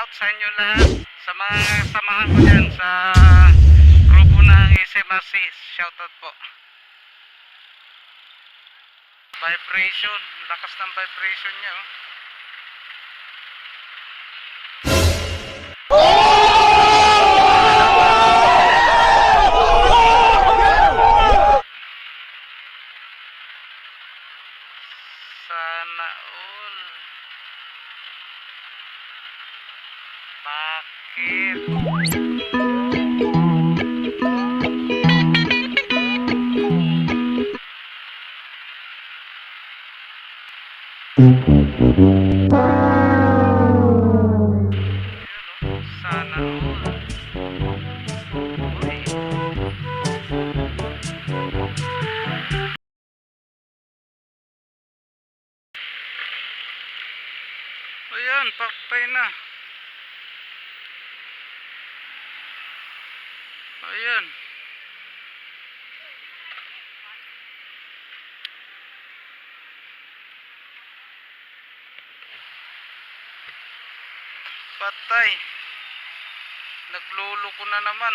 out sa inyo lahat. Sa mga samahan ko dyan sa grupo ng SMRC. Shoutout po. Vibration. Lakas ng vibration niya. Oh. Sana all. Bakit? Sana all. Uy. Ayan, paktay na. Ayan. Patay. Nagluloko na naman.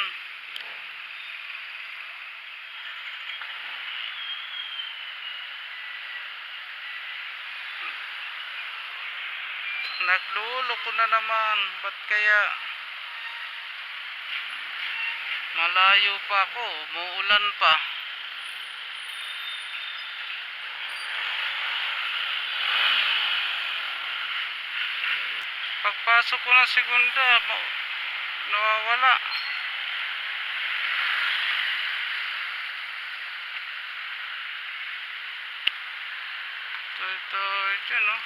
Nagluloko na naman. Ba't kaya? Malayo pa ako. Umuulan pa. Pagpasok ko ng segunda, nawawala. Ito, dyan, no?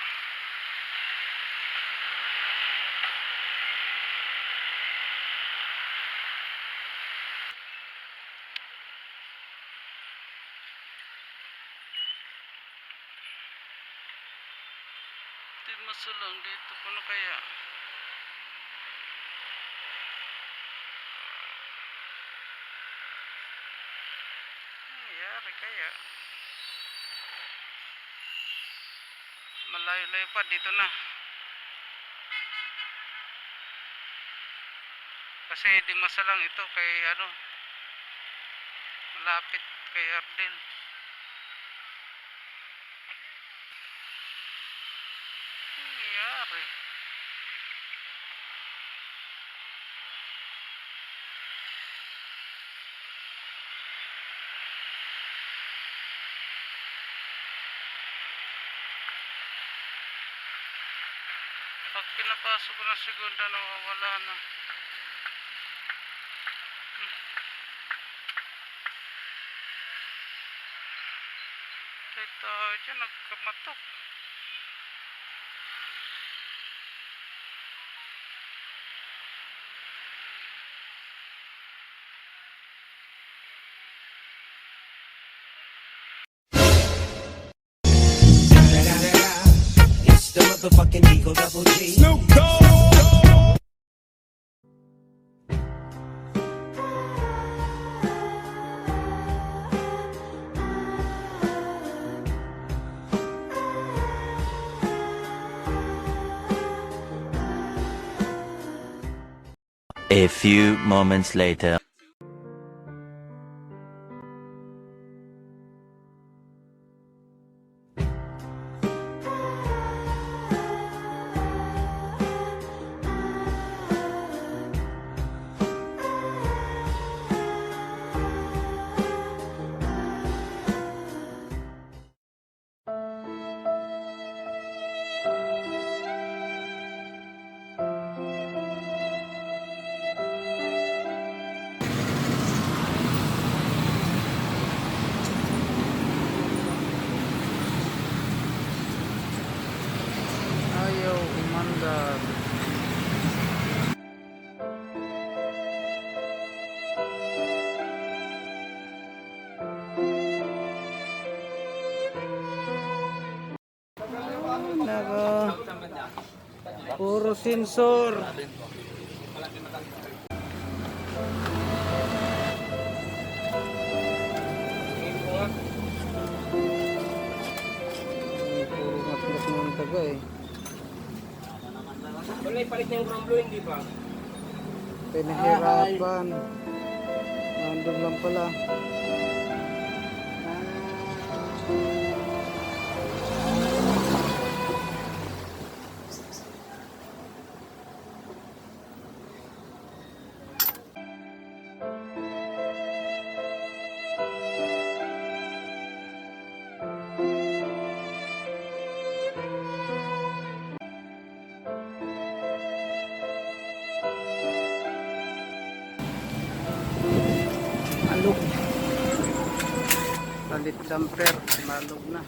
Di masalang dito ko na kaya. Nangyari kaya. Malayo-layo pa, dito na. Kasi di masalang ito kay ano, malapit kay Ardel. Nangyari. Pag pinapasok ko ng segunda, nawawala na. Ito, dyan, nagkamatok. It's the motherfucking Eagle Double G. Snoop Dogg. A few moments later. Ayaw umandar. Nako. Puro sensor. Puro matras ng taga eh. palit ng grumblo, hindi pa. Pinahirapan. Nandun lang pala. Malog. Palit damper. Malog na.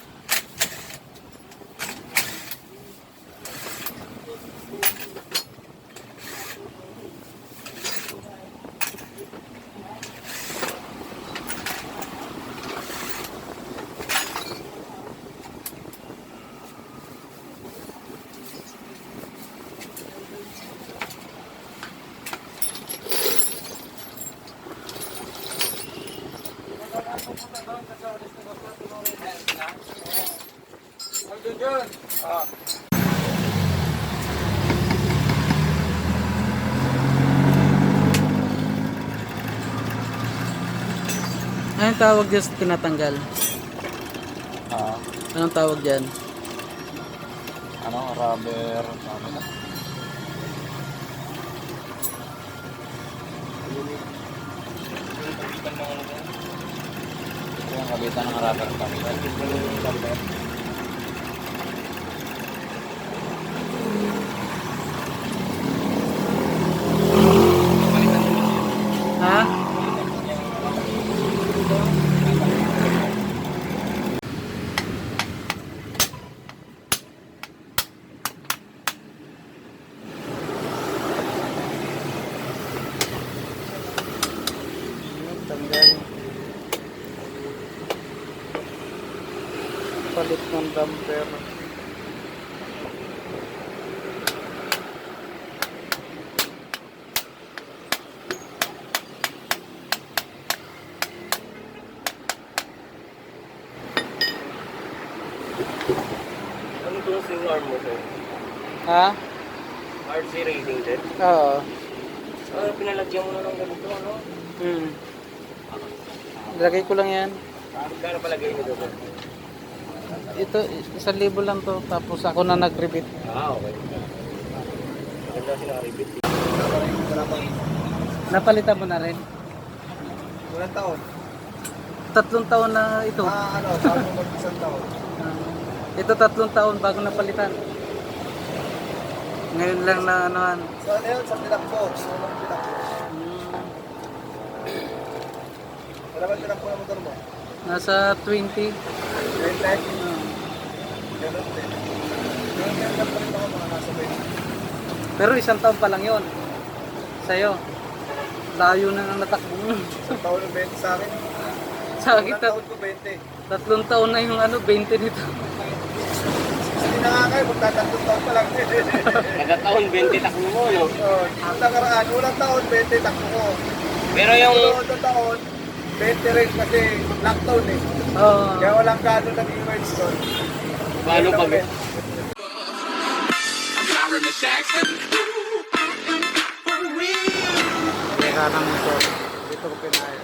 Anong tawag dyan sa tinatanggal? Anong tawag dyan? Ano, rubber, ano na? Ito yung kabitan ng rubber cabinet. Ha? Tanggal. Palit ng damper. Ano itong yung arm mo, sir? Ha? RC rating, sir? Oo. Pinalagyan mo na ng ganito, ano? Lagay ko lang yan. Kano palagay nyo doon, sir? Ito, 1,000 lang to. Tapos ako na nag-repeat. Okay. Maganda sinaribit. Napalitan mo na rin. Walang taon? 3 taon na ito. Ano, sabi mo isang taon? Ito 3 taon bago napalitan. Ngayon lang na anuhan. So ano yun? Sa tinakbo. Unang tinakbo. Wala ba tinakbo na motor mo? Nasa 20. 20? Ganun din. Ngayon lang pa rin ako mga nasa 20. Pero 1 taon pa lang yon. Sa'yo. Layo na nang natakbo mo. Isang taon ng 20 sa akin. Sa akin, Unang taon ko 20. 3 taon na yung 20 nito. Hindi na nga kayo, magtatatlong taon pa lang. Kada taon 20 takbo mo, no? Ang nakaraan, unang taon 20 takbo ko. Pero yung Sunod na taon, 20 rin kasi lockdown eh. Oo. Kaya walang gano'n nag-emerge doon. paano pag Teka ng motor. Dito ko pinaya.